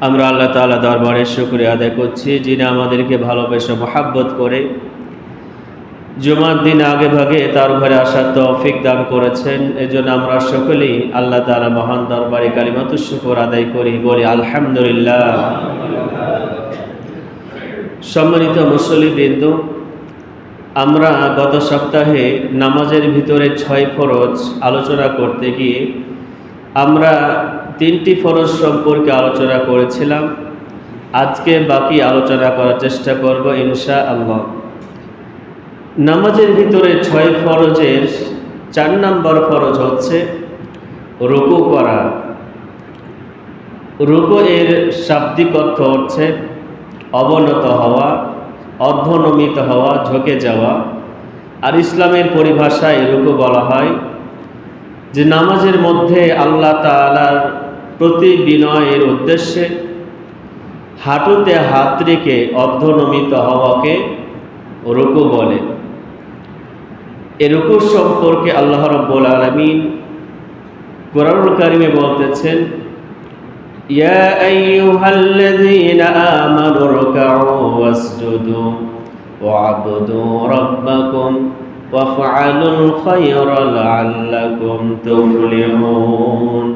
আমরা আল্লাহ তাআলা দরবারে শুকরিয়া আদায় করছি, যিনি আমাদেরকে ভালোবেসে মহাব্বত করে জুমার দিন আগে ভাগে তার ঘরে আসার তৌফিক দান করেছেন। এজন্য আমরা সকলেই আল্লাহ তাআলা মহান দরবারে কালিমাতুশ শুকর আদায় করি, বলি আলহামদুলিল্লাহ। সম্মানিত মুসল্লিবৃন্দ, আমরা গত সপ্তাহে নামাজের ভিতরে 6 ফরজ আলোচনা করতে গিয়ে আমরা 3টি ফরজ সম্পর্কে আলোচনা করেছিলাম। আজকে বাকি আলোচনা করার চেষ্টা করব ইনশাআল্লাহ। নামাজের ভিতরে 6 ফরজের 4 নম্বর ফরজ হচ্ছে রুকু করা। রুকু এর শাব্দিক অর্থ হচ্ছে অবনত হওয়া, অর্ধনমিত হওয়া, ঝুঁকে যাওয়া। আর ইসলামের পরিভাষায় রুকু বলা হয় যে নামাজের মধ্যে আল্লাহ তাআলার প্রতি বিনয়ের উদ্দেশ্যে হাঁটুতে হাত রেখে অর্ধনমিত হওয়াকে রুকু বলে। এই রুকু সম্পর্কে আল্লাহ রাব্বুল আলামিন কোরআনুল কারীমে বলতেছেন, ইয়া আইয়ুহাল্লাযীনা আমানু রুকউ ওয়াসজুদু ওয়া'বুদু রাব্বাকুম ওয়াফআলুল খায়রা লাআল্লাকুম তুফলিহুন।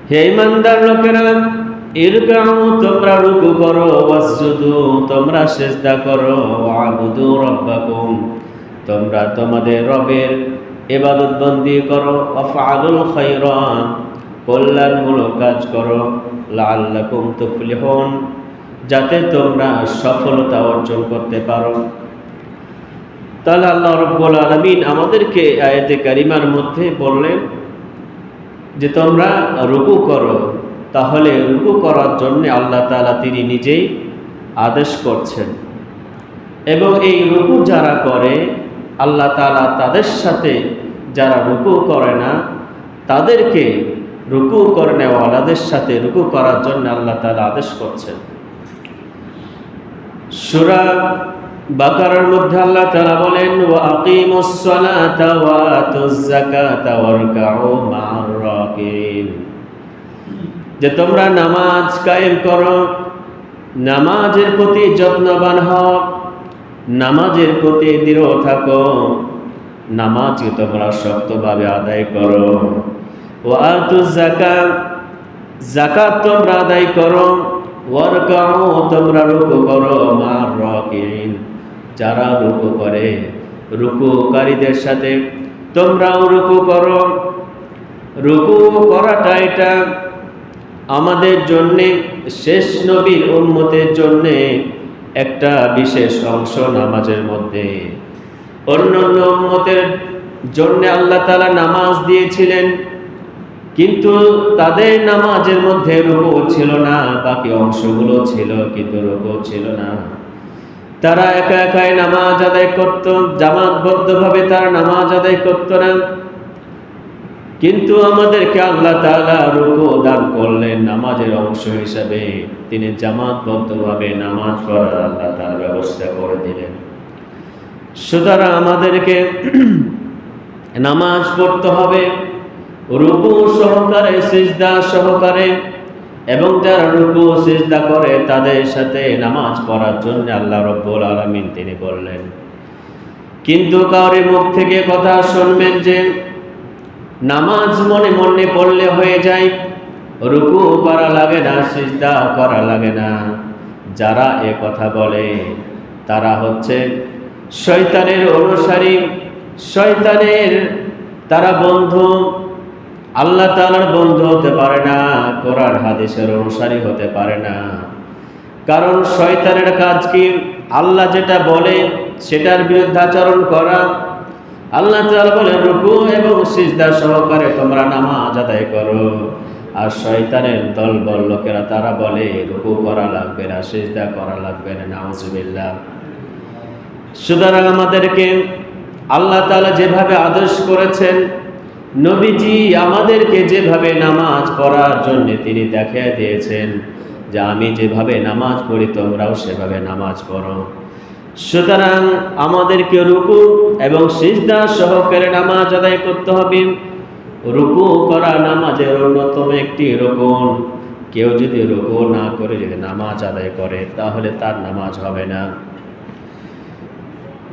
হে ঈমানদার লোকেরা, ইরকাউ তোমরা রুকু করো, ওয়াসজুদু তোমরা সিজদা করো, ওয়া'বুদু রাব্বাকুম তোমরা তোমাদের রবের ইবাদত বন্দি করো, ওয়াফআলুল খায়রা কল্যাণমূলক কাজ করো, লাআল্লাকুম তুফলিহুন যাতে তোমরা সফলতা অর্জন করতে পারো। তাহলে আল্লাহ রাব্বুল আলামিন আমাদেরকে আয়াতে কারিমার মধ্যে বললেন যে তোমরা রুকু করো। তাহলে রুকু করার জন্য আল্লাহ তাআলা তিনি নিজেই আদেশ করছেন, এবং এই রুকু যারা করে আল্লাহ তাআলা তাদের সাথে যারা রুকু করে না তাদেরকে রুকু করে নেওয়ালাদের সাথে রুকু করার জন্য আল্লাহ তাআলা আদেশ করছেন। সূরা বাকারার মধ্যে আল্লাহ তাআলা বলেন, ওয়া আকিমুস সালাতা ওয়া আতুজ যাকাতা ওয়ারকাউ মা'আর রাকিন, যে তোমরা নামাজ কায়েম করো, নামাজের প্রতি যত্নবান হও, নামাজের প্রতি দৃঢ় থাকো, নামাজকে তোমরা শক্তভাবে আদায় করো, ওয়া আতুজ যাকাত যাকাত তোমরা আদায় করো, ওয়ারকাউ তোমরা রুকু করো মা'আর রাকিন যারা রুকু করে রুকুকারীদের সাথে তোমরাও রুকু করো। রুকু করাটা এটা আমাদের জন্যে, শেষ নবীর উম্মতের জন্যে একটা বিশেষ অংশ নামাজের মধ্যে। অন্যান্য উম্মতের জন্য আল্লাহ তাআলা নামাজ দিয়েছিলেন, কিন্তু তাদের নামাজের মধ্যে রুকু ছিল না, বাকি অংশগুলো ছিল কিন্তু রুকু ছিল না। তারা একা একাই নামাজ আদায় করত, জামাতবদ্ধভাবে তারা নামাজ আদায় করত না। কিন্তু আমাদেরকে আল্লাহ তাআলা রুকু দান করলেন নামাজের অংশ হিসাবে, তিনি জামাতবদ্ধভাবে নামাজ পড়ার আল্লাহ তাআলা ব্যবস্থা করে দিলেন। সুতরাং আমাদেরকে নামাজ পড়তে হবে রুকু সহকারে, সিজদা সহকারে, এবং যারা রুকু সিজদা করে তাদের সাথে নামাজ পড়ার জন্য আল্লাহ রাব্বুল আলামিন তিনি বললেন। কিন্তু কারোর মুখ থেকে কথা শুনবেন যে নামাজ মনে মনে পড়লে হয়ে যায়, রুকু করা লাগে না, সিজদা করা লাগে না। যারা এ কথা বলে তারা হচ্ছে শয়তানের অনুসারী, শয়তানের তারা বন্ধু। আল্লাহ তাআলার বন্ধু হতে পারে না, কোরআন হাদিসের অনুসারী হতে পারে না। কারণ শয়তানের কাজ কি? আল্লাহ যেটা বলে সেটার বিরুদ্ধে আচরণ করা। আল্লাহ তাআলা বলে রুকু এবং সিজদা সহকারে তোমরা নামাজ আদায় করো, আর শয়তানের দলবল লোকেরা তারা বলে রুকু করা লাগবে না, সিজদা করা লাগবে না। নাউজুবিল্লাহ। সুতরাং আমাদেরকে আল্লাহ তাআলা যেভাবে আদেশ করেছেন, নবীজি আমাদেরকে যেভাবে নামাজ পড়ার জন্য তিনি দেখিয়ে দিয়েছেন যে আমি যেভাবে নামাজ পড়ি তোমরাও সেভাবে নামাজ পড়ো। সুতরাং আমাদেরকে রুকু এবং সিজদা সহকারে নামাজ আদায় করতে হবে। রুকু করা নামাজের অন্যতম একটি রুকুন। কেউ যদি রুকু না করে যদি নামাজ আদায় করে তাহলে তার নামাজ হবে না।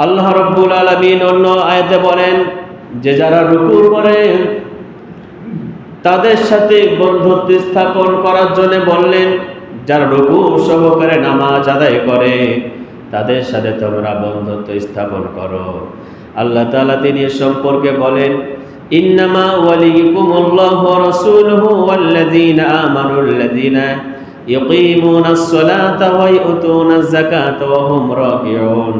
আল্লাহ রাব্বুল আলামিন অন্য আয়াতে বলেন যে যারা রুকু করে তাদের সাথে বন্ধুত্ব স্থাপন করার জন্য বললেন, যারা রুকু সহকারে নামাজ আদায় করে তাদের সাথে তোমরা বন্ধুত্ব স্থাপন করো। আল্লাহ তাআলা তিনি সম্পর্কে বলেন, ইন্নামা ওয়ালিয়ুকুমুল্লাহু ওয়া রাসূলুহু ওয়াল্লাযীনা আমানুল্লাযীনা ইয়ুকিমুনাস সালাতা ওয়া ইউতুনাজ যাকাতা ওয়া হুম রাকিউন।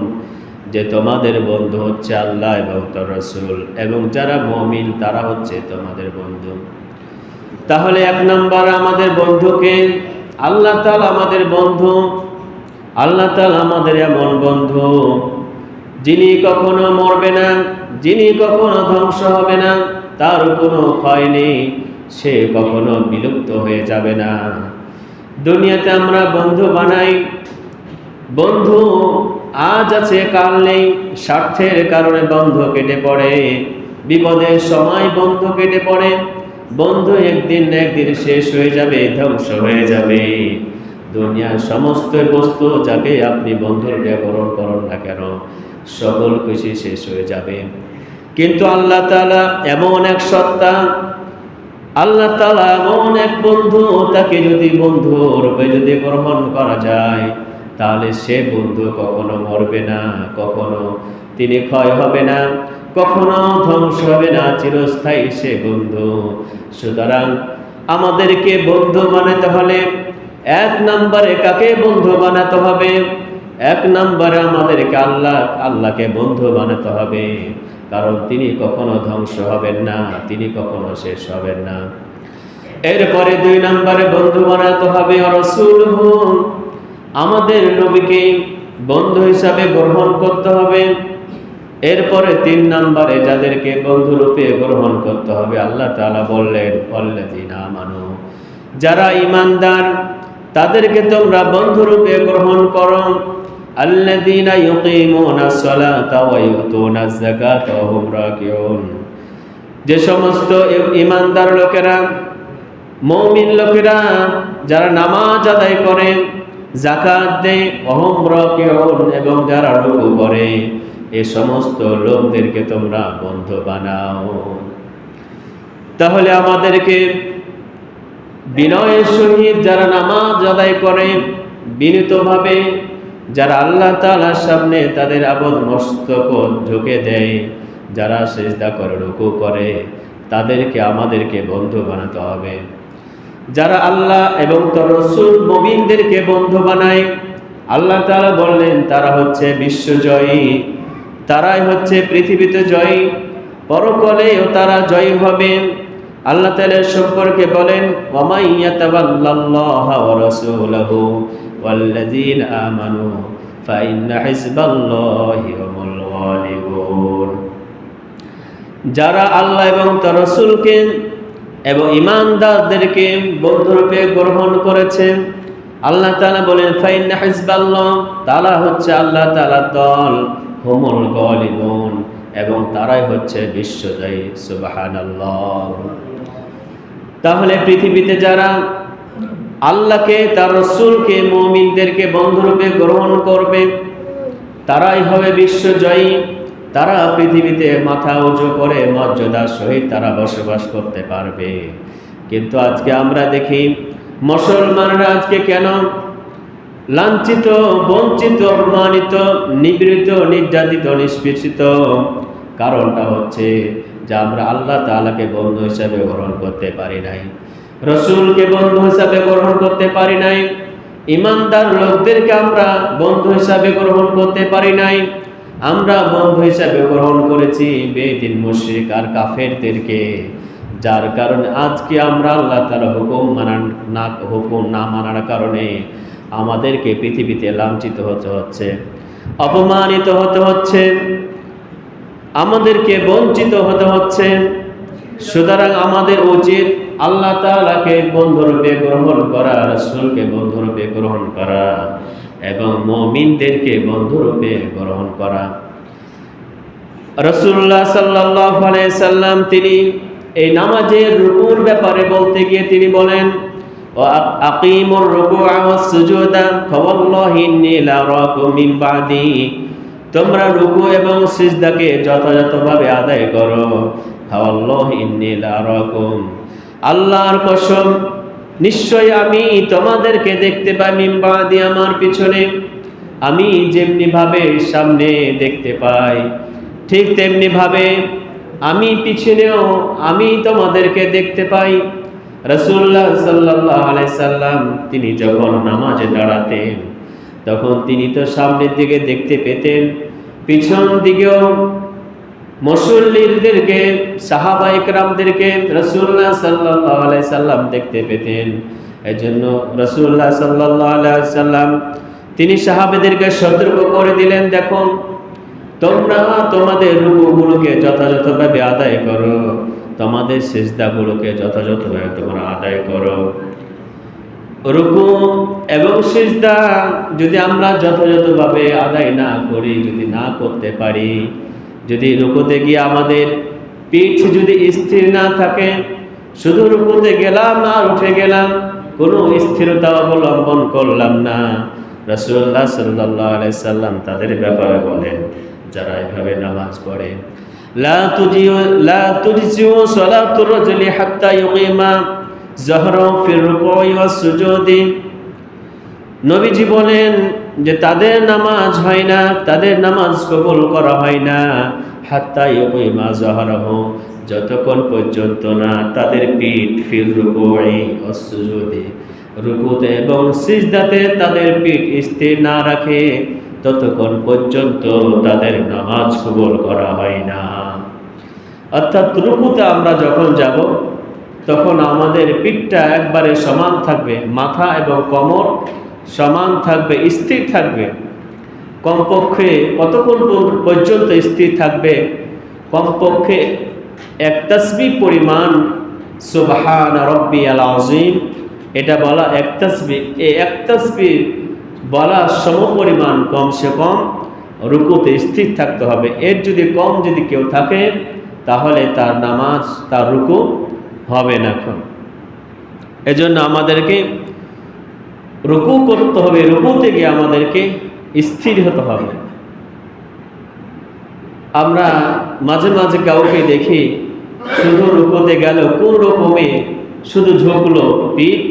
যে তোমাদের বন্ধু হচ্ছে আল্লাহ এবং তার রাসূল, এবং যারা মুমিন তারা হচ্ছে তোমাদের বন্ধু। তাহলে এক নম্বর আমাদের বন্ধুকে আল্লাহ তাআলা আমাদের বন্ধু। আল্লাহ তাআলা আমাদের এমন বন্ধু যিনি কখনো মরবে না, যিনি কখনো ধ্বংস হবে না, তার কোনো ক্ষয় নেই, সে কখনো বিলুপ্ত হয়ে যাবে না। দুনিয়াতে আমরা বন্ধু বানাই, বন্ধু আজ আছে কাল নেই, স্বার্থের কারণে বন্ধু কেটে পড়ে, বিপদের সময় বন্ধু কেটে পড়ে। বন্ধু একদিন না একদিন শেষ হয়ে যাবে, ধ্বংস হয়ে যাবে। দুনিয়ার সমস্ত বস্তু যাকে আপনি বন্ধুর গ্রহণ করুন না কেন, সকল কিছু শেষ হয়ে যাবে। কিন্তু আল্লাহ তাআলা এমন এক সত্তা, আল্লাহ তাআলা এমন এক বন্ধু, তাকে যদি বন্ধু রূপে যদি গ্রহণ করা যায় তাহলে সে বন্ধু কখনো মরবে না, কখনো তিনি ক্ষয় হবে না, কখনো ধ্বংস হবে না, চিরস্থায়ী সে বন্ধু। সুতরাং আমাদেরকে বন্ধু বানাতে হলে এক নম্বরে কাকে বন্ধু বানাতে হবে? এক নম্বরে আমাদেরকে আল্লাহকে বন্ধু বানাতে হবে, কারণ তিনি কখনো ধ্বংস হবেন না, তিনি কখনো শেষ হবেন না। এরপরে দুই নম্বরে বন্ধু বানাতে হবে রাসূলুহু, আমাদের নবীকে বন্ধু হিসাবে গ্রহণ করতে হবে। এরপরে তিন নম্বরে যাদেরকে বন্ধু রূপে গ্রহণ করতে হবে, আল্লাহ তাআলা বললেন আল্লাযীনা আমানু, যারা ঈমানদার তাদেরকে তোমরা বন্ধু রূপে গ্রহণ করো। আল্লাযীনা ইয়ুকিমুনাস সালাতা ওয়া ইউতুনাজ যাকাতা ওয়া হুম রাকিউন, যে সমস্ত ঈমানদার লোকেরা, মুমিন লোকেরা যারা নামাজ আদায় করে, যাকাত দেয়, ওয়া হুম রাকিউন, এবং যারা রুকু করে, এই সমস্ত লোকদেরকে তোমরা বন্ধু বানাও। তাহলে আমাদেরকে বিনয়ের সহিত যারা নামাজ আদায় করে, বিনীতভাবে যারা আল্লাহ তাআলার সামনে তাদের আবদ মস্তক ঝুঁকে দেয়, যারা সিজদা করে রুকু করে, তাদেরকে আমাদেরকে বন্ধু বানাতে হবে। যারা আল্লাহ এবং তার রাসূল মুমিনদেরকে বন্ধু বানায়, আল্লাহ তাআলা বললেন তারা হচ্ছে বিশ্বজয়ী, তারাই হচ্ছে পৃথিবীতে জয়ী, পরকালেও তারা জয়ী হবে। আল্লাহ তাআলা সম্পর্কে বলেন, ওয়া মান ইয়াতাওয়াল্লাল্লাহা ওয়া রাসূলাহু ওয়াল্লাযীনা আমানু ফাইন্না হিজবাল্লাহি হুমুল গালিবুন। যারা আল্লাহ এবং তার রাসূলকে এবং ঈমানদারদেরকে বন্ধুরূপে গ্রহণ করেছে, আল্লাহ তাআলা বলেন ফাইন্না হিজবাল্লাহ, তারা হচ্ছে আল্লাহ তাআলার দল, হুমুল গালিবুন, এবং তারাই হচ্ছে বিশ্বজয়ী। সুবহানাল্লাহ। তাহলে পৃথিবীতে যারা আল্লাহকে, তার রাসূলকে, মুমিনদেরকে বন্ধুরূপে গ্রহণ করবে তারাই হবে বিশ্বজয়ী। তারা পৃথিবীতে মাথা উঁচু করে মর্যাদার সহিত তারা বসবাস করতে পারবে। কিন্তু আজকে আমরা দেখি মুসলমানরা আজকে কেন লাঞ্ছিত, বঞ্চিত, অপমানিত, নিপীড়িত, নির্যাতিত, নিষ্পেষিত? কারণটা হচ্ছে যে আমরা আল্লাহ তাআলাকে বন্ধু হিসাবে গ্রহণ করতে পারি নাই, রাসূলকে বন্ধু হিসাবে গ্রহণ করতে পারি নাই, ঈমানদার লোকদেরকে আমরা বন্ধু হিসাবে গ্রহণ করতে পারি নাই। আমরা বন্ধু হিসাবে গ্রহণ করেছি বেদিন, মুশরিক আর কাফেরদেরকে, যার কারণে আজকে আমরা আল্লাহ তাআলার হুকুম না মানার কারণে আমাদেরকে পৃথিবীতে লাঞ্ছিত হতে হচ্ছে, অপমানিত হতে হচ্ছে, আমাদেরকে বঞ্চিত হতে হচ্ছে। সুতরাং আমাদের উচিত আল্লাহ তাআলাকে বন্ধুরূপে গ্রহণ করা, রাসূলকে বন্ধুরূপে গ্রহণ করা, এবং মুমিনদেরকে বন্ধুরূপে গ্রহণ করা। রাসূলুল্লাহ সাল্লাল্লাহু আলাইহি সাল্লাম তিনি এই নামাজের রুকুর ব্যাপারে বলতে গিয়ে তিনি বলেন, আকিমুর রুকুআ ওয়াস সুজুদা ফাওয়াল্লাহি ইন্নী লা আরাকুম মিন বাদি, তোমরা রুকু এবং সিজদাকে যথাযথভাবে আদায় করো। ফাওয়াল্লাহি ইন্নী লা আরাকুম, আল্লাহর কসম নিশ্চয় আমি তোমাদেরকে দেখতে পাই, মিন বাদি আমার পিছনে। আমি যেমনি ভাবে সামনে দেখতে পাই, ঠিক তেমনি ভাবে আমি পিছনেও আমি তোমাদেরকে দেখতে পাই। রাসূলুল্লাহ সাল্লাল্লাহু আলাইহি সাল্লাম তিনি যখন নামাজে দাঁড়াতেন তখন তিনি তো সামনের দিকে দেখতে পেতেন, পিছন দিকেও মুসল্লিদেরকে, সাহাবায়ে কেরামদেরকে রাসূলুল্লাহ সাল্লাল্লাহু আলাইহি সাল্লাম দেখতে পেতেন। এজন্য রাসূলুল্লাহ সাল্লাল্লাহু আলাইহি সাল্লাম তিনি সাহাবাদেরকে সতর্ক করে দিলেন, দেখো তোমরা তোমাদের রুকুগুলোকে যথাযথভাবে আদায় করো, তোমাদের সিজদাগুলোকে যথাযথভাবে তোমরা আদায় করো। রুকু এবং সিজদা যদি আমরা যথাযথভাবে আদায় না করি, যদি না করতে পারি, যদি রুকুতে গিয়ে আমাদের পিঠ যদি স্থির না থাকে, শুধু রুকুতে গেলাম আর উঠে গেলাম, কোনো স্থিরতা অবলম্বন করলাম না, রাসূলুল্লাহ সাল্লাল্লাহু আলাইহি সাল্লাম তাদের ব্যাপারে বলেন, যারা এভাবে নামাজ পড়ে, লা তুজিউ সালাতুর রাজুলি হাত্তা ইউকিমা যাহরা ফির রুকুই ওয়াস সুজুদি। নবীজি বলেন যে তাদের নামাজ হয় না, তাদের নামাজ কবুল করা হয় না, হাত্তা ইউকিমা যাহরাহু, যতক্ষণ পর্যন্ত না তাদের পিঠ ফির রুকুই ওয়াস সুজুদি, রুকুতে এবং সিজদাতে তাদের পিঠ স্থির না রাখে, ততক্ষণ পর্যন্ত তাদের নামাজ কবুল করা হয় না। অর্থাৎ রুকুতে আমরা যখন যাব তখন আমাদের পিঠটা একবারে সমান থাকবে, মাথা এবং কোমর সমান থাকবে, স্থির থাকবে। কমপক্ষে কতক্ষণ পর্যন্ত স্থির থাকবে? কমপক্ষে এক তাসবিহ পরিমাণ সুবহান রাব্বিয়াল আযীম, এটা বলা এক তাসবিহ, এই এক তাসবিহ বলা সমপরিমাণ কমসে কম রুকুতে স্থির থাকতে হবে। এর যদি কম যদি কেউ থাকে তাহলে তার নামাজ, তার রুকু হবে না। এজন্য আমাদেরকে রুকু করতে হবে, রুকুতে গিয়ে আমাদেরকে স্থির হতে হবে। আমরা মাঝে মাঝে কাউকে দেখি শুধু রুকুতে গেল কোন রকমে শুধু ঝুঁকলো, পিঠ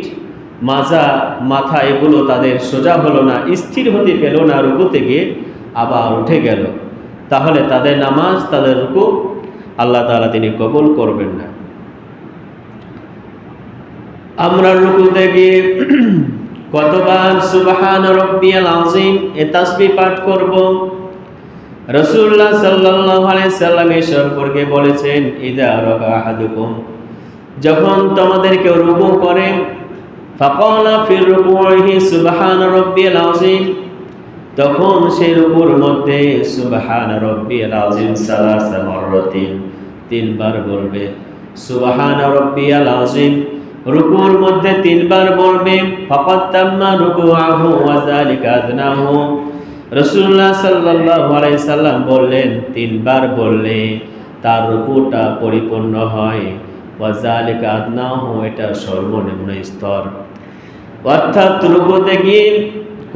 মাজা মাথা এগুলো তাদের সোজা হলো না, স্থির হতে পেল না, রুকুতে গিয়ে আবার উঠে গেল, তাহলে তাদের নামাজ, তাদের রুকু আল্লাহ তাআলা তিনি কবুল করবেন না। আমরা রুকুতে গিয়ে কতবার সুবহান রাব্বিয়াল আযীম এ তাসবিহ পাঠ করব? রাসূলুল্লাহ সাল্লাল্লাহু আলাইহি সাল্লাম এ সম্পর্কে বলেছেন, ইযা রাকা আহাদুকুম, যখন তোমাদের কেউ রুকু করে, ফাকালা ফির রুকুইহি সুবহান রাব্বিয়াল আযীম, তখন সেই রুকুর মধ্যে সুবহান রাব্বিয়াল আযীম সালাসা মাররাতিন, তিনবার বলবে সুবহান রাব্বিয়াল আযীম, রুকুর মধ্যে তিনবার বলবে। ফাকাদ তাম্মা রুকুআহু ওয়া যালিকা আদনাহু, রাসূলুল্লাহ সাল্লাল্লাহু আলাইহি সাল্লাম বললেন তিনবার বললে তার রুকুটা পরিপূর্ণ হয়, ওয়া যালিকা আদনাহু, এটা সর্বনিম্ন স্তর। অর্থাৎ রুকুতে গিয়ে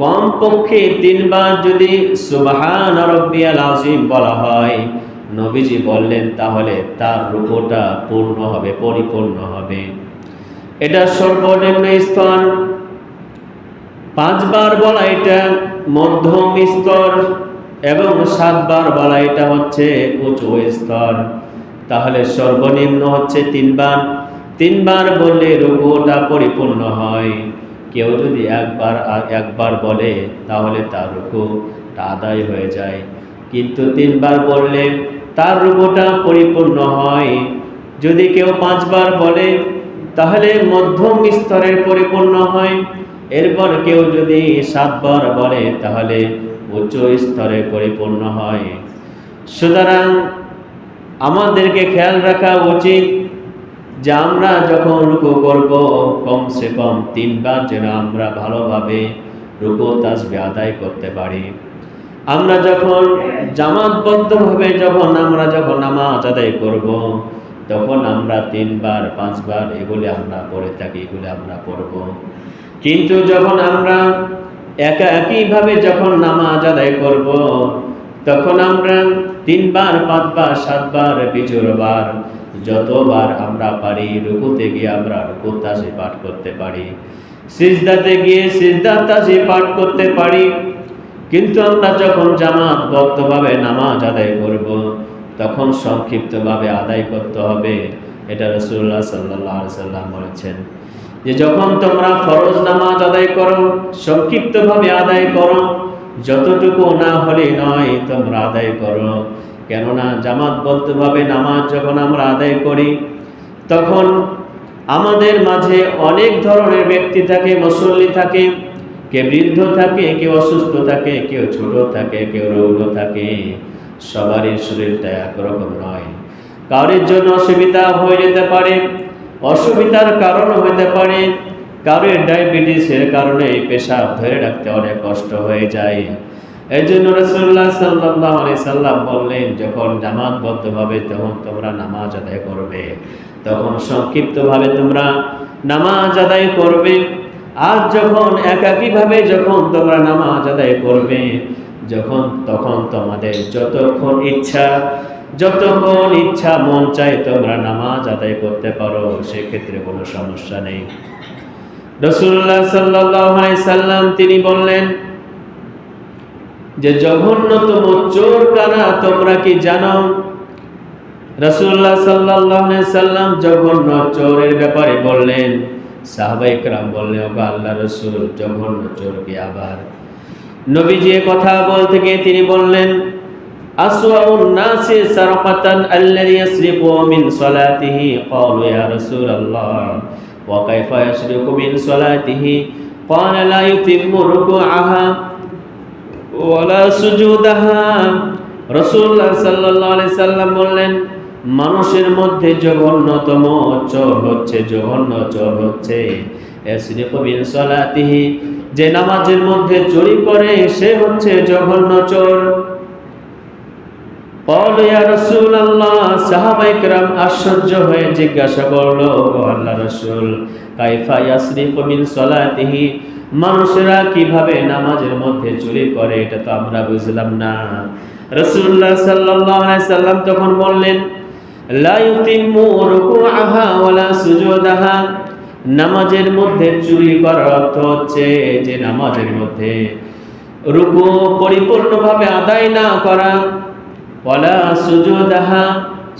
কমপক্ষে তিনবার যদি সুবহান রাব্বিয়াল আযীম বলা হয়, নবীজি বললেন, তাহলে তার রুকুটা পূর্ণ হবে, পরিপূর্ণ হবে। এটা সর্বনিম্ন স্তর। 5 বার বলা এটা মধ্যম স্তর, এবং 7 বার বলা এটা হচ্ছে উচ্চ স্তর। তাহলে সর্বনিম্ন হচ্ছে 3 বার। 3 বার বললে রুকুটা পরিপূর্ণ হয়। কেউ যদি একবার বলে তাহলে তার রুকুটা আদায় হয়ে যায়, কিন্তু 3 বার বললে তার রুকুটা পরিপূর্ণ হয়। যদি কেউ 5 বার বলে তাহলে মধ্যম স্তরের পরিপূর্ণ হয়। এরপর কেউ যদি 7 বার বলে তাহলে উচ্চ স্তরে পরিপূর্ণ হয়। সুতরাং আমাদেরকে খেয়াল রাখা উচিত যে আমরা যখন রুকু করব কমসে কম 3 বার যেন আমরা ভালোভাবে রুকু তাসবিহ আদায় করতে পারি। আমরা যখন জামাতবদ্ধভাবে আমরা যখন নামাজ আদায় করব তখন আমরা 3 বার 5 বার এগুলি আমরা পড়ে থাকি, এগুলি আমরা পড়ব। কিন্তু যখন আমরা একইভাবে যখন নামাজ আদায় করব, তখন আমরা 3 বার 5 বার 7 বার বিজোড় বার যতবার আমরা পারি রুকুতে গিয়ে আমরা রুকুর তাসবিহ পাঠ করতে পারি, সিজদাতে গিয়ে সিজদার তাসবিহ পাঠ করতে পারি। কিন্তু আমরা যখন জামাতবদ্ধভাবে নামাজ আদায় করব, তখন সংক্ষিপ্তভাবে আদায় করতে হবে। এটা রাসূলুল্লাহ সাল্লাল্লাহু আলাইহি সাল্লাম বলেছেন যে যখন তোমরা ফরজ নামাজ আদায় করো সংক্ষিপ্তভাবে আদায় করো, যতটুকু না হলে নয় তোমরা আদায় করো। কেননা জামাতবদ্ধভাবে নামাজ যখন আমরা আদায় করি, তখন আমাদের মাঝে অনেক ধরনের ব্যক্তি থাকে, মুসল্লি থাকে, কেউ বৃদ্ধ থাকে, কেউ অসুস্থ থাকে, কেউ ছোট থাকে, কেউ রোগী থাকে। সবারই শরীরটা একরকম নয়। কারোর জন্য অসুবিধা হয়ে যেতে পারে, অসুবিধার কারণ হতে পারে কারোর ডায়াবেটিসের কারণে পেশাব ধরে রাখতে অনেক কষ্ট হয়ে যায়। এই জন্য রাসূলুল্লাহ সাল্লাল্লাহু আলাইহি সাল্লাম বললেন, যখন জামাতবদ্ধভাবে যখন তোমরা নামাজ আদায় করবে, তখন সংক্ষিপ্তভাবে তোমরা নামাজ আদায় করবে। আর যখন একাকীভাবে যখন তোমরা নামাজ আদায় করবে, তখন তোমাদের যতক্ষণ ইচ্ছা মন চায় তোমরা নামাজ আদায় করতে পারো, সেক্ষেত্রে কোনো সমস্যা নেই। রাসূলুল্লাহ সাল্লাল্লাহু আলাইহি সাল্লাম তিনি বললেন যে জঘন্যতম চোর কারা তোমরা কি জানো? রাসূলুল্লাহ সাল্লাল্লাহু আলাইহি সাল্লাম জঘন্য চোরের ব্যাপারে বললেন। সাহাবায়ে কেরাম বললেন, ওগো আল্লাহর রাসূল, জঘন্য চোর কি আবার? নবীজি কথা বলতে গিয়ে তিনি বললেন, আসওয়াউন নাসি সারকাতান আল্লাযী ইয়াসরিকু মিন সালাতিহি। ক্বালু ইয়া রাসূলাল্লাহ ওয়া কাইফা ইয়াসরিকু মিন সালাতিহি? ক্বালা লা ইউতিম্মু রুকুআহা ওয়া লা সুজুদাহা। রাসূলুল্লাহ সাল্লাল্লাহু আলাইহি সাল্লাম বললেন, মানুষের মধ্যে জঘন্যতম চোর হচ্ছে ইয়াসরিকু মিন সালাতিহি, যে নামাজের মধ্যে চুরি করে সে হচ্ছে জঘন্য চোর। ক্বালু ইয়া রাসূলাল্লাহ, সাহাবায়ে কেরাম আশ্চর্য হয়ে জিজ্ঞাসা করলো, ও আল্লাহর রাসূল, কাইফা ইয়াসরিকু মিন সালাতিহি, মানুষেরা কিভাবে নামাজের মধ্যে চুরি করে এটা তো আমরা বুঝলাম না। রাসূলুল্লাহ সাল্লাল্লাহু আলাইহি সাল্লাম তখন বললেন, লা ইউতিম্মু রুকুআহা ওয়া লা সুজুদাহা, নামাজের মধ্যে চুরি করার অর্থ হচ্ছে যে নামাজের মধ্যে রুকু পরিপূর্ণভাবে আদায় না করা, ওয়ালা সুজুদাহা,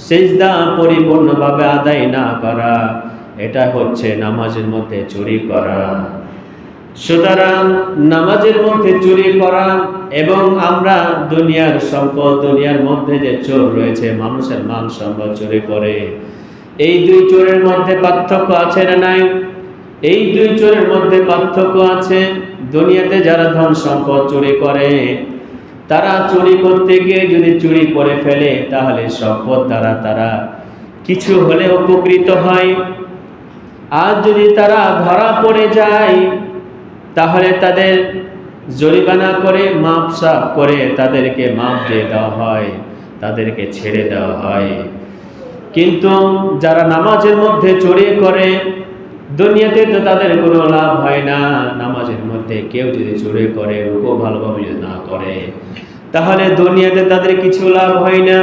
সিজদা পরিপূর্ণভাবে আদায় না করা, এটা হচ্ছে নামাজের মধ্যে চুরি করা। সুতরাং নামাজের মধ্যে চুরি করা এবং আমরা দুনিয়ার সম্পদ, দুনিয়ার মধ্যে যে চোর রয়েছে মানুষের মান সম্পদ চুরি করে, এই দুই চোরের মধ্যে পার্থক্য আছে না নাই? এই দুই চোরের মধ্যে পার্থক্য আছে। দুনিয়াতে যারা ধন সম্পদ চুরি করে, তারা চুরি করতে গিয়ে যদি চুরি করে ফেলে, তাহলে সম্পদ দ্বারা তারা কিছু হলে উপকৃত হয়। আর যদি তারা ধরা পড়ে যায়, তাহলে তাদের জরিমানা করে মাপ করে তাদেরকে মাপ দিয়ে দেওয়া হয়, তাদেরকে ছেড়ে দেওয়া হয়। কিন্তু যারা নামাজের মধ্যে চুরি করে, দুনিয়াতে তো তাদের কোনো লাভ হয় না। নামাজের মধ্যে কেউ যদি চুরি করে, রুকু ভালোভাবে যদি না করে, তাহলে দুনিয়াতে তাদের কিছু লাভ হয় না।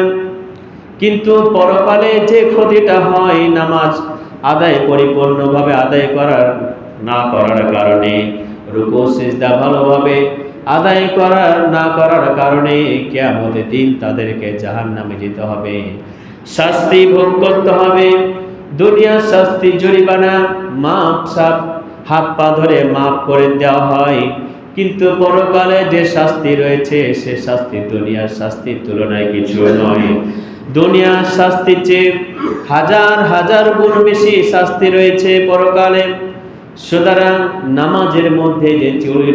কিন্তু পরকালে যে ক্ষতিটা হয় নামাজ আদায় পরিপূর্ণভাবে আদায় না করার কারণে, রুকু সিজদা ভালোভাবে আদায় না করার কারণে কিয়ামতের দিন তাদেরকে জাহান্নামে যেতে হবে, শাস্তি ভোগ করতে হবে। দুনিয়ার শাস্তি জরিমানা হাত পা ধরে মাফ করে দেওয়া হয়, কিন্তু পরকালে যে শাস্তি রয়েছে সে শাস্তি দুনিয়ার শাস্তির তুলনায় কিছু নয়। দুনিয়ার শাস্তির চেয়ে হাজার হাজার গুণ বেশি শাস্তি রয়েছে পরকালে। সুতরাং নামাজের মধ্যে যে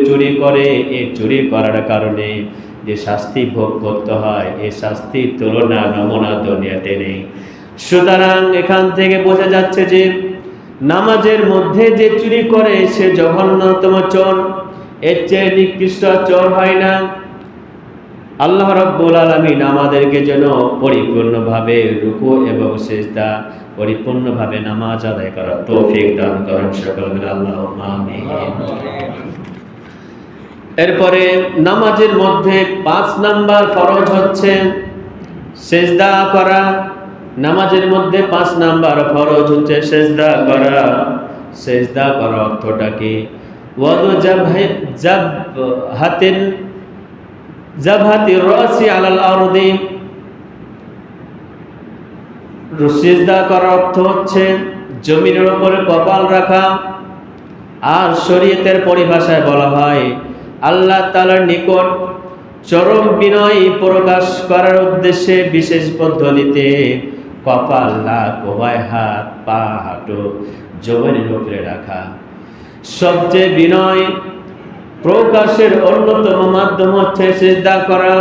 চুরি করে, এই চুরি করার কারণে যে শাস্তি ভোগ করতে হয়, এই শাস্তির তুলনা নমুনা দুনিয়াতে নেই। সুতরাং এখান থেকে বোঝা যাচ্ছে যে নামাজের মধ্যে যে চুরি করে সে জঘন্যতম চোর, এর চেয়ে নিকৃষ্ট চোর হয় না। আল্লাহ রাব্বুল আলামিন আমাদেরকে যেন পরিপূর্ণভাবে রুকু এবং সিজদা পরিপূর্ণভাবে নামাজ আদায় করার তৌফিক দান করেন। সকলে মিলে আল্লাহুম্মা আমিন। এরপরে নামাজের মধ্যে ৫ নাম্বার ফরজ হচ্ছে সিজদা করা। নামাজের মধ্যে ৫ নাম্বার ফরজ হচ্ছে সিজদা করা। সিজদা করার অর্থটা কি? ওয়াদু জাবহাতির রাসি আলাল আরদি। সিজদা করার অর্থ হচ্ছে জমিনের উপরে কপাল রাখা। আর শরীয়তের পরিভাষায় বলা হয় আল্লাহ তাআলার নিকট চরম বিনয় প্রকাশ করার উদ্দেশ্যে বিশেষ পদ্ধতিতে কপাল, নাক, উভয় হাত, পা, হাঁটু জমিনের উপরে রাখা। সবচেয়ে বিনয় প্রকাশের অন্যতম মাধ্যম হচ্ছে সিজদা করা।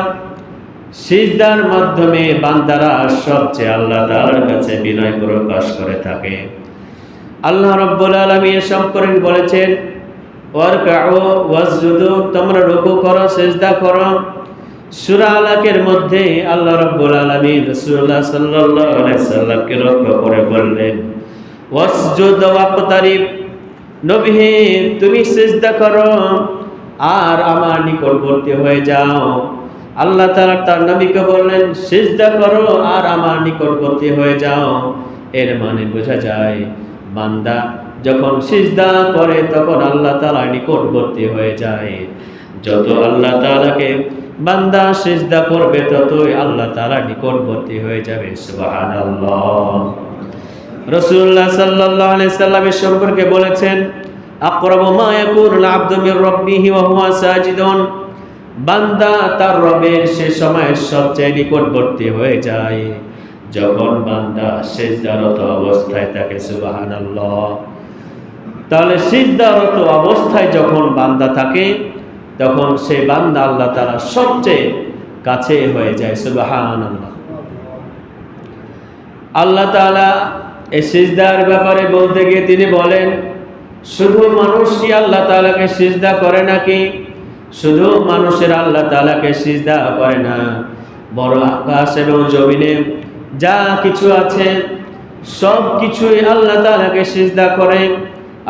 সিজদার মাধ্যমে বান্দারা সবচেয়ে আল্লাহ তাআলার কাছে বিনয় প্রকাশ করে থাকে। আল্লাহ রাব্বুল আলামিন সম্পর্কে বলেছেন ওয়ারকাউ ওয়াসজুদু, তোমরা রুকু করো, সিজদা করো। সূরা আলাকের মধ্যে আল্লাহ রাব্বুল আলামিন রাসূলুল্লাহ সাল্লাল্লাহু আলাইহি সাল্লামকে লক্ষ্য করে বললেন ওয়াসজুদ ওয়াকতারিব, নবী হে তুমি সিজদা করো আর আমার নিকটবর্তী হয়ে যাও। আল্লাহ তাআলা তার নবীকে বললেন সিজদা করো আর আমার নিকটবর্তী হয়ে যাও। এর মানে বোঝা যায় বান্দা যখন সিজদা করে তখন আল্লাহ তাআলার নিকটবর্তী হয়ে যায়। যত আল্লাহ তাআলাকে বান্দা সিজদা করবে ততই আল্লাহ তাআলার নিকটবর্তী হয়ে যাবে। সুবহানাল্লাহ। রাসূলুল্লাহ সাল্লাল্লাহু আলাইহি সাল্লামের সম্পর্কে বলেছেন আকরাবু মা ইয়াকুনুল আবদু মির রাব্বিহি ওয়া হুয়া সাজিদুন, বান্দা তার রবের সে সময় সবচেয়ে নিকটবর্তী হয়ে যায় যখন বান্দা সিজদারত অবস্থায় থাকে। সুবহানাল্লাহ। তাহলে সিজদারত অবস্থায় যখন বান্দা থাকে তখন সেই বান্দা আল্লাহ তাআলা সবচেয়ে কাছে হয়ে যায়। সুবহানাল্লাহ। আল্লাহ তাআলা এই সিজদার ব্যাপারে বলতে গিয়ে তিনি বলেন শুধু মানুষ কি আল্লাহ তাআলাকে সিজদা করে নাকি? শুধু মানুষের আল্লাহ তাআলাকে সিজদা করে না, বড় আকাশ এবং জমিনে যা কিছু আছে সব কিছুই আল্লাহ তাআলাকে সিজদা করে।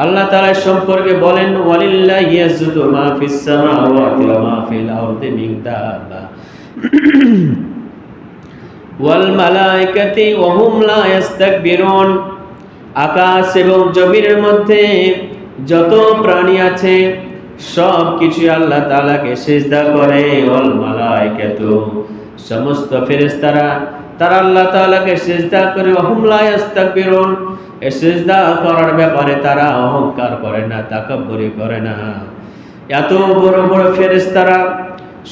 আল্লাহ তাআলা সম্পর্কে বলেন ওয়ালিল্লাহি ইয়াসজুদু মা ফিস সামাওয়াতি ওয়া মা ফিল আরদি মিন দাব্বা ওয়াল মালাইকাতি ওয়া হুম লা ইস্তাকবিরুন। আকাশ এবং জমিনের মধ্যে যত প্রাণী আছে সব কিছু আল্লাহ তাআলাকে সিজদা করে। ওয়াল মালাইকাতু, সমস্ত ফেরেশতারা তারা আল্লাহ তাআলাকে সিজদা করে। ওয়া হুম লা ইস্তাকবিরুন, এই সিজদা করার ব্যাপারে তারা অহংকার করে না, তাকাব্বুরি করে না। এত বড় বড় ফেরেশতারা,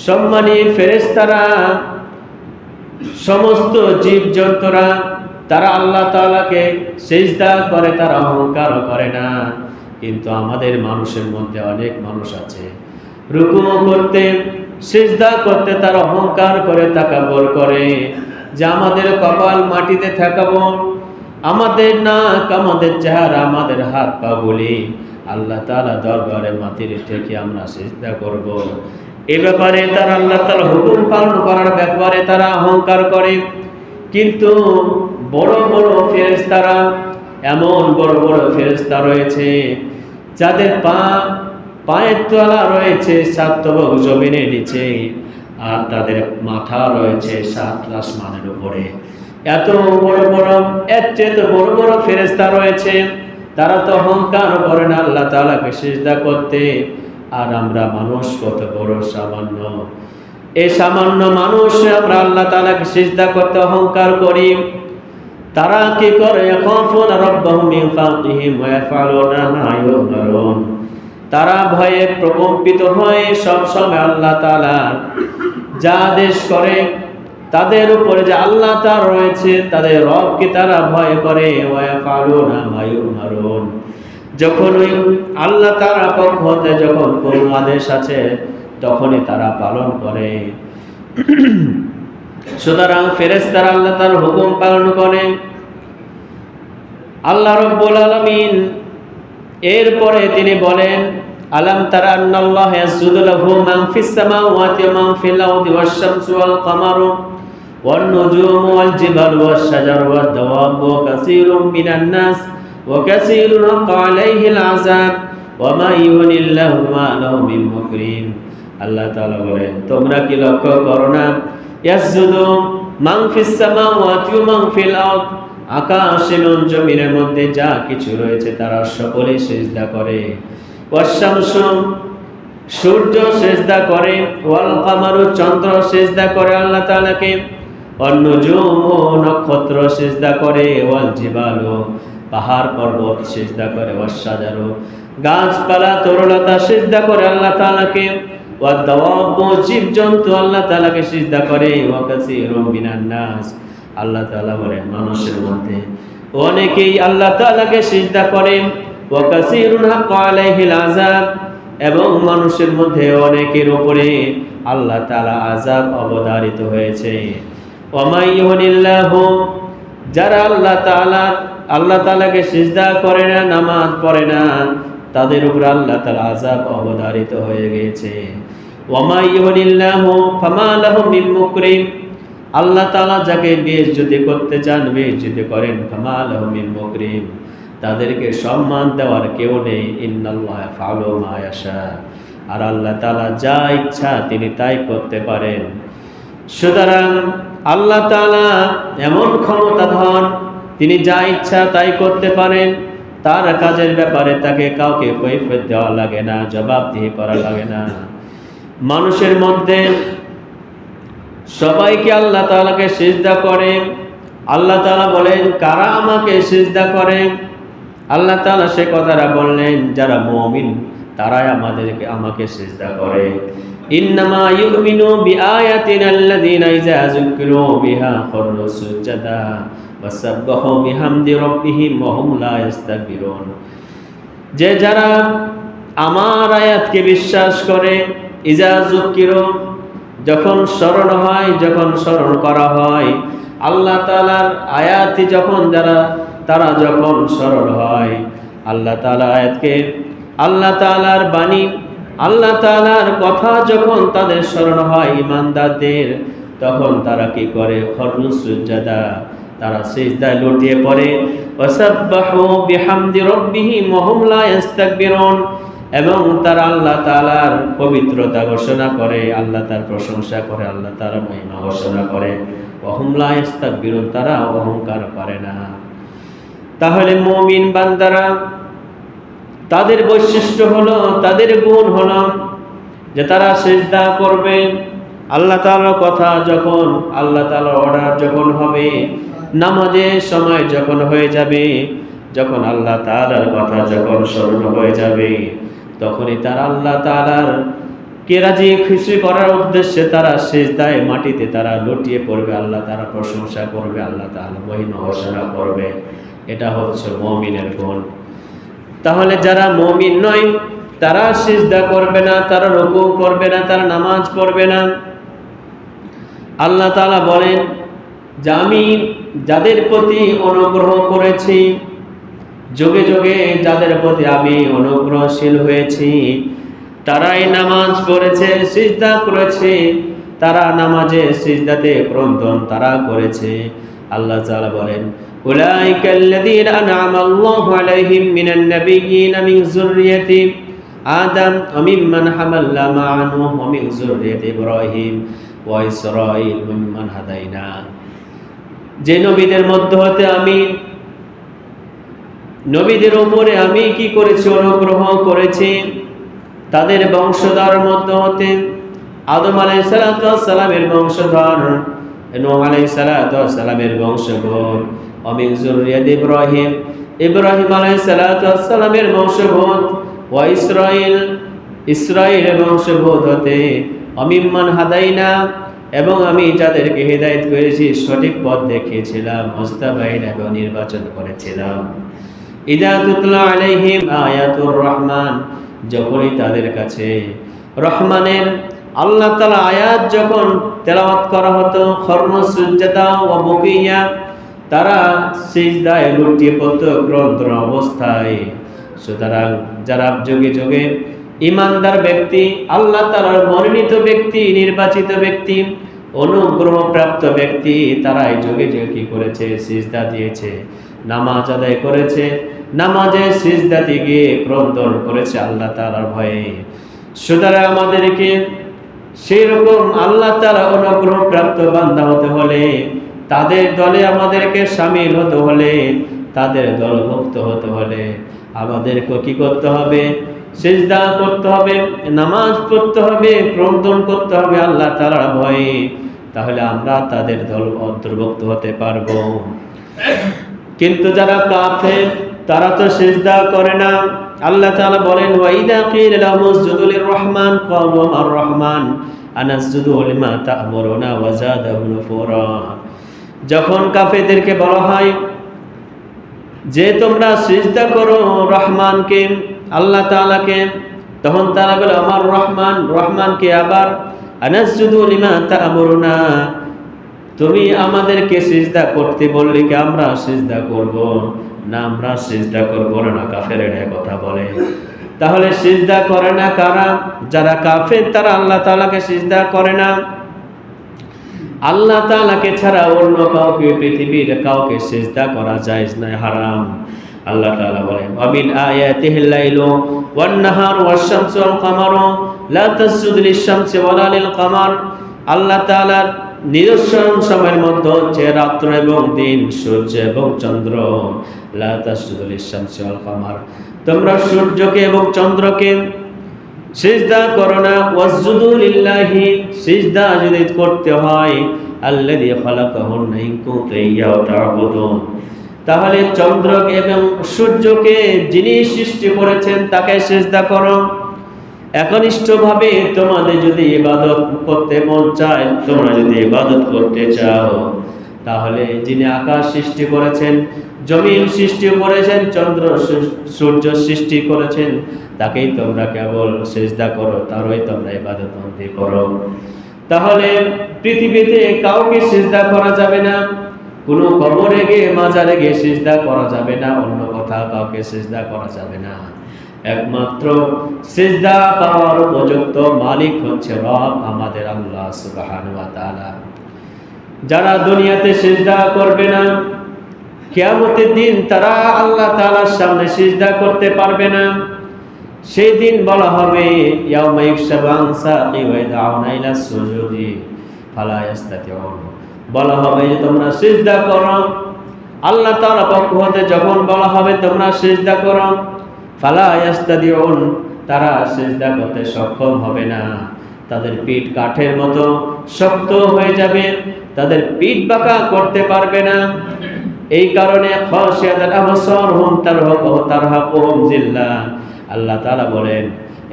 সম্মানী ফেরেশতারা, সমস্ত জীবজন্তুরা তারা আল্লাহ তাআলাকে সিজদা করে, তারা অহংকার করে না। কিন্তু আমাদের মানুষের মধ্যে অনেক মানুষ আছে রুকু করতে, সিজদা করতে তারা অহংকার করে, তাকাব্বুর করে যে আমাদের কপাল মাটিতে ঠেকাবো, আমাদের নাক, আমাদের চেহারা, আমাদের হাত পা গুলি আল্লাহ তাআলা দরবারে মাটিতে ঠেকে আমরা সিজদা করব। এই ব্যাপারে তারা আল্লাহ তাআলার হুকুম পালন করার ব্যাপারে তারা অহংকার করে। কিন্তু বড় বড় ফেরেশতারা, এমন বড় বড় ফেরেশতা রয়েছে যাদের পায়ের তলা রয়েছে 7 তবক জমিনের নিচে, আর তাদের মাথা রয়েছে 7 আসমানের উপরে। এত বড় বড়, এর চেয়ে বড় বড় ফেরেশতা রয়েছে, তারা তো অহংকার করে না আল্লাহ তাআলাকে সিজদা করতে। আর আমরা মানুষ কত বড় সামান্য, এই সামান্য মানুষ আমরা আল্লাহ তাআলাকে সিজদা করতে অহংকার করি। তারা কি করে? ইয়াখাফুনা রাব্বাহুম মিন ফাওকিহিম ওয়া ইয়াফআলুনা মা ইউমারুন, তারা ভয়ে প্রকম্পিত হয়ে সব সময় আল্লাহ তাআলা যা আদেশ করে তাদের উপরে যে আল্লাহ তাআলা রয়েছে তাদের রবকে তারা ভয় করে। ওয়া ইয়াফআলুনা মা ইউমারুন, যখন ওই আল্লাহ তাআলার পক্ষ হতে যখন কোন আদেশ আছে তখনই তারা পালন করে। সুতরাং ফেরেশতারা আল্লাহ তাআলার হুকুম পালন করে। আল্লাহ রাব্বুল আলামিন এরপরে তিনি বলেন আলাম তারা আন্নাল্লাহ ইয়াসজুদু লাহু মান ফিস সামাওয়াতি ওয়া মান ফিল আরদি ওয়াশ শামসু ওয়াল কামারু ওয়ান নুজুমু ওয়াল জিবালু ওয়াশ শাজারু ওয়াদ দাওয়াবু ওয়া কাসীরুম মিনান নাস ওয়া কাসীরুন হাক্কা আলাইহিল আযাব ওয়া মা ইউহিনিল্লাহু মা লাহু মিন মুকরিম। আল্লাহ তাআলা বলেন, তোমরা কি লক্ষ্য করো না, ইয়াসজুদু মান ফিস সামাওয়াতি ওয়া মান ফিল আরদ, আকাশ এবং জমিনের মধ্যে যা কিছু রয়েছে তারা সকলে সিজদা করে। ওয়াশ শামসু, সূর্য সিজদা করে, ওয়াল কামারু, চন্দ্র সিজদা করে আল্লাহ তাআলাকে, ওয়ান নুজুমু, নক্ষত্র সিজদা করে, ওয়াল জিবালু, পাহাড় পর্বত সিজদা করে, ওয়াশ শাজারু, গাছপালা তরুলতা সিজদা করে আল্লাহ তাআলাকে, ওয়াদ দাওয়াবু, জীবজন্তু আল্লাহ তাআলাকে সিজদা করে, ওয়া কাসীরুম মিনান নাস, আল্লাহ তাআলা বলেন মানুষের মধ্যে অনেকেই আল্লাহ তাআলাকে সিজদা করে, ওয়া কাসীরুন হাক্কা আলাইহিল আযাব, এবং মানুষের মধ্যে অনেকের উপরে আল্লাহ তাআলা আযাব অবধারিত হয়েছে। ওয়া মা ইউহিনিল্লাহু, যারা আল্লাহ তাআলাকে সিজদা করে না, নামাজ পড়ে না, তাদের উপর আল্লাহ তাআলা আযাব অবধারিত হয়ে গিয়েছে। ওয়া মা ইউহিনিল্লাহু ফামা লাহু মিন মুকরিম, আল্লাহ তাআলা যাকে বেইজ্জতি করতে চান বেইজ্জতি করেন, ফামা লাহু মিন মুকরিম, তাদেরকে সম্মান দেওয়ার কেউ নেই। ইন্নাল্লাহা ইয়াফআলু মা ইয়াশা, আর আল্লাহ তাআলা যা ইচ্ছা তিনি তাই করতে পারেন। সুতরাং আল্লাহ তাআলা এমন ক্ষমতাধর, তিনি যা ইচ্ছা তাই করতে পারেন। তার কাজের ব্যাপারে তাকে কাউকে কৈফিয়ত দেওয়া লাগে না, জবাবদিহি করা লাগে না। মানুষের মধ্যে সবাইকে আল্লাহ তাআলাকে সিজদা করে। আল্লাহ তাআলা বলেন, কারা আমাকে সিজদা করে? আল্লাহ তাআলা সে কথাটা বললেন, যারা মুমিন তারাই আমাকে সিজদা করে। ইন্নামা ইউমিনু বিআয়াতিনা আল্লাযীনা ইযা যুকিরু বিহা খারু সুজদা ওয়া সাব্বাহু বিহামদি রাব্বিহিম ওয়া হুম লা ইস্তাকবিরুন, যে যারা আমার আয়াতকে বিশ্বাস করে, ইযা যুকিরু, যখন স্মরণ হয়, যখন স্মরণ করা হয়, আল্লাহ তাআলার আয়াতটি যখন তারা যখন স্মরণ হয়, আল্লাহ তাআলার আয়াতকে, আল্লাহ তাআলার বাণী, আল্লাহ তাআলার কথা যখন তাদের স্মরণ হয় ঈমানদারদের, তখন তারা কি করে? খারু সুজদা, তারা সিজদায় লুটিয়ে পড়ে। ওয়াসাব্বাহু বিহামদি রাব্বিহিম ওয়া হুম লা ইস্তাকবিরুন, এবং তারা আল্লাহ তাআলার পবিত্রতা ঘোষণা করে, আল্লাহ তার প্রশংসা করে, আল্লাহ তাআলার মহিমা ঘোষণা করে। ওয়া হুম লা ইস্তাকবিরুন, তারা অহংকার করে না। তাহলে মুমিন বান্দারা, তাদের বৈশিষ্ট্য হলো, তাদের গুণ হলো যে তারা সিজদা করবে। আল্লাহ তাআলার কথা যখন, আল্লাহ তাআলার অর্ডার যখন হবে, নামাজের সময় যখন হয়ে যাবে, যখন আল্লাহ তাআলার কথা যখন স্মরণ হয়ে যাবে, তখনই তারা আল্লাহ তাআলার কে রাজি খুশি করার উদ্দেশ্যে তারা সিজদায় মাটিতে তারা লুটিয়ে পড়বে, আল্লাহ তাআলা প্রশংসা করবে, আল্লাহ তাআলা মহিমা ঘোষণা করবে। এটা হচ্ছে মুমিনের গুণ। তাহলে যারা মুমিন নয় তারা সিজদা করবে না, তারা রুকু করবে না, তারা নামাজ পড়বে না। আল্লাহ তাআলা বলেন যে আমি যাদের প্রতি অনুগ্রহ করেছি, যুগে যুগে যাদের প্রতি আমি অনুগ্রহশীল হয়েছি, তারাই নামাজ পড়েছে, সিজদা করেছে, তারা নামাজে সিজদাতে ক্রন্দন তারা করেছে। আল্লাহ তাআলা বলেন, উলাইকাল্লাযীনা আন'আমা আল্লাহু আলাইহিম মিনান নাবিয়্যিনা মিন যুররিয়্যাতি আদম ওয়া মিম্মান হামালনা মা'a নূহ ওয়া মিন যুররিয়্যাতি ইব্রাহিম ওয়া ইসরাঈল ওয়া মিম্মান হাদাইনা, যে নবীদের মধ্য হতে আমি, নবীদের উপরে আমি কি করেছি? অনুগ্রহ করেছি। তাদের বংশধর মধ্য হতে আদম আলাইহিস সালামের বংশধর, নূহ আলাইহিস সালামের বংশধর, ওয়া মিন যুররিয়্যাতি ইব্রাহিম, ইব্রাহিম আলাইহিস সালামের বংশধর, ওয়া ইসরাঈলের বংশধর হতে, ওয়া মিম্মান হাদাইনা, এবং আমি যাদেরকে হিদায়াত করেছি, সঠিক পথ দেখিয়েছিলাম, মুস্তাবাইন এবং নির্বাচন করেছিলাম। ইযা তুতলা আলাইহিম আয়াতুর রহমান, যখনই তাদের কাছে রহমানের আল্লাহ তাআলা আয়াত যখন তেলাওয়াত করা হতো, খারু সুজদা ওয়া বুকিয়া, তারা সিজদায় লুটিয়ে পড়ত ক্রন্দন অবস্থায়। সুতরাং যারা যুগে যুগে ইমানদার ব্যক্তি, আল্লাহ তাআলার মনোনীত ব্যক্তি, নির্বাচিত ব্যক্তি, অনুগ্রহপ্রাপ্ত ব্যক্তি, তারাই যুগে যুগে কি করেছে? সিজদা দিয়েছে, নামাজ আদায় করেছে, নামাজে সিজদাতে গিয়ে ক্রন্দন করেছে আল্লাহ তাআলার ভয়ে। সুতরাং আমাদেরকে সেই রকম আল্লাহ তাআলা অনুগ্রহপ্রাপ্ত বান্দা হতে হলে, তাদের দলে আমাদেরকে শামিল হতে হলে, তাদের দলভুক্ত হতে হলে আমাদেরকে কি করতে হবে? সিজদা করতে হবে, নামাজ পড়তে হবে, ক্রন্দন করতে হবে আল্লাহ তাআলার ভয়ে। তাহলে আমরা তাদের দল অন্তর্ভুক্ত হতে পারবো। কিন্তু যারা কাফের, তারা তো সিজদা করে না। আল্লাহ তাআলা বলেন, ওয়া ইযা কিলা লাহুম উসজুদু লির-রাহমান ক্বালু আর রাহমান আনাসজুদু লিমা তা'মুরুনা ওয়া যাদাহুম নুফুরা। যখন কাফেরদেরকে বলা হয় যে তোমরা সিজদা করো রহমানকে, আল্লাহ তাআলাকে, তখন তারা বলে আমার রহমান, রহমানকে আবার আনাসজুদু লিমা তা'মুরুনা, তুমি আমাদেরকে সিজদা করতে বললে কি আমরা সিজদা করব না? আমরা সিজদা করব না। কাফেরেরা কথা বলে। তাহলে সিজদা করে না কারা? যারা কাফের তারা আল্লাহ তাআলাকে সিজদা করে না। আল্লাহ তাআলাকে ছাড়া অন্য কাউকে, পৃথিবীর কাউকে সিজদা করা জায়েজ নয়, হারাম। আল্লাহ তাআলা বলেন, ওয়ামিন আয়াতিহিল লাইলু ওয়ান নাহারু ওয়াশ-শামসু ওয়াল কামারু লা তাসজুদু লিশ-শামসি ওয়ালা লিল-কামার। আল্লাহ তাআলার নিদর্শন সময়ের মধ্যে হচ্ছে রাত্র এবং দিন, সূর্য এবং চন্দ্র। লা তাসজুদু লিশ-শামসি ওয়াল কামার, তোমরা সূর্যকে এবং চন্দ্রকে সিজদা করো না। ওয়াসজুদু লিল্লাহি, সিজদা যদি করতে হয় আল্লাযী খালাকাহুন্না ইন কুনতুম ইয়্যাহু তা'বুদুন, তাহলে চন্দ্র এবং সূর্যকে যিনি সৃষ্টি করেছেন তাকে সিজদা করো। একনিষ্ঠভাবে তোমাদের যদি ইবাদত করতে মন চায়, তোমরা যদি ইবাদত করতে চাও, তাহলে যিনি আকাশ সৃষ্টি করেছেন, জমিন সৃষ্টি করেছেন, চন্দ্র সূর্য সৃষ্টি করেছেন, তাকেই তোমরা কেবল সিজদা করো, তারই তোমরা ইবাদত বন্দি করো। তাহলে পৃথিবীতে কাউকে সিজদা করা যাবে না, কোনো কবরে গিয়ে, মাজারে গিয়ে সিজদা করা যাবে না, অন্য কোথাও কাউকে সিজদা করা যাবে না। একমাত্র সিজদা পাওয়ার উপযুক্ত মালিক হচ্ছে রব, আমাদের আল্লাহ সুবহানাহু ওয়া তাআলা। যারা দুনিয়াতে সিজদা করবে না, কিয়ামতের দিন তারা আল্লাহ তাআলার সামনে সিজদা করতে পারবে না। সেই দিন বলা হবে, ইয়াউমা ইউকশাফু আন সাকি ওয়া ইয়াদউনা ইলা সুজুদি ফালা ইস্তাতিউন, বলা হবে যে তোমরা সিজদা করো। আল্লাহ তাআলা পক্ষ হতে যখন বলা হবে তোমরা সিজদা করো, ফালা ইস্তাতিউন, তারা সিজদা করতে সক্ষম হবে না। তাদের পিঠ কাঠের মতো শক্ত হয়ে যাবে, তাদের পিঠ বাঁকা করতে পারবে না। এই কারণে খাশিয়াতাল আবসারহুম তারহাকুহুম যিল্লাহ, আল্লাহ তাআলা বলেন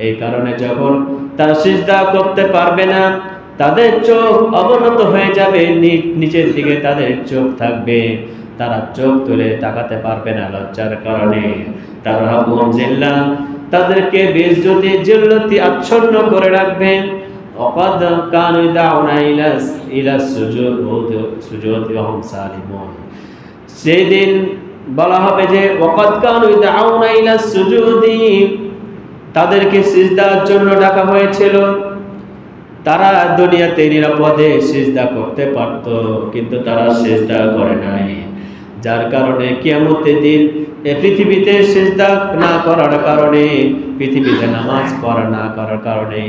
এই কারণে যখন তারা সিজদা করতে পারবে না, তাদের চোখ অবনত হয়ে যাবে, নিচের দিকে তাদের চোখ থাকবে, তারা চোখ তুলে তাকাতে পারবে না লজ্জার কারণে। তারহাকুহুম যিল্লাহ, তাদেরকে বেইজ্জতি জিল্লতি আচ্ছন্ন করে রাখবে। ওয়াকাদ কানু ইয়াদউনা ইলা সুজুদি ওয়া হুম সালিমুন, সেদিন বলা হবে যে ওয়াকাদ কানু ইয়াদউনা ইলা সুজুদি, তাদেরকে সিজদার জন্য ডাকা হয়েছিল। তারা দুনিয়াতে নিরাপদে সিজদা করতে পারত, কিন্তু তারা সিজদা করে নাই। যার কারণে কিয়ামতের দিন পৃথিবীতে সিজদা না করার কারণে, পৃথিবীতে নামাজ পড়া না করার কারণে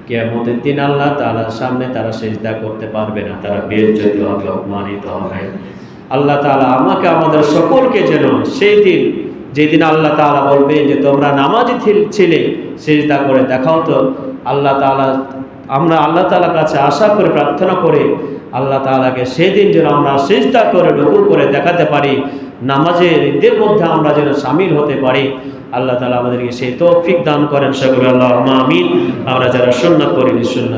কিয়ামতের দিন আল্লাহ তাআলার সামনে তারা সিজদা করতে পারবে না, তারা বেইজ্জত হবে, অপমানিত হবে। আল্লাহ তাআলা আমাকে আমাদের সকলকে যেন সেই দিন, যেদিন আল্লাহ তাআলা বলবে যে তোমরা নামাজি ছিলে, সিজদা করে দেখাও তো, আল্লাহ তাআলা, আমরা আল্লাহ তাআলার কাছে আশা করে প্রার্থনা করে আল্লাহ তাআলাকে সেদিন যেন আমরা সিজদা করে রুকু করে দেখাতে পারি, নামাজের ঈদের মধ্যে আমরা যেন শামিল হতে পারি। আল্লাহ তাআলা আমাদেরকে সেই তৌফিক দান করেন, সকলে আল্লাহুম্মা আমিন। আমরা যারা সুন্নাত করি সুন্নাত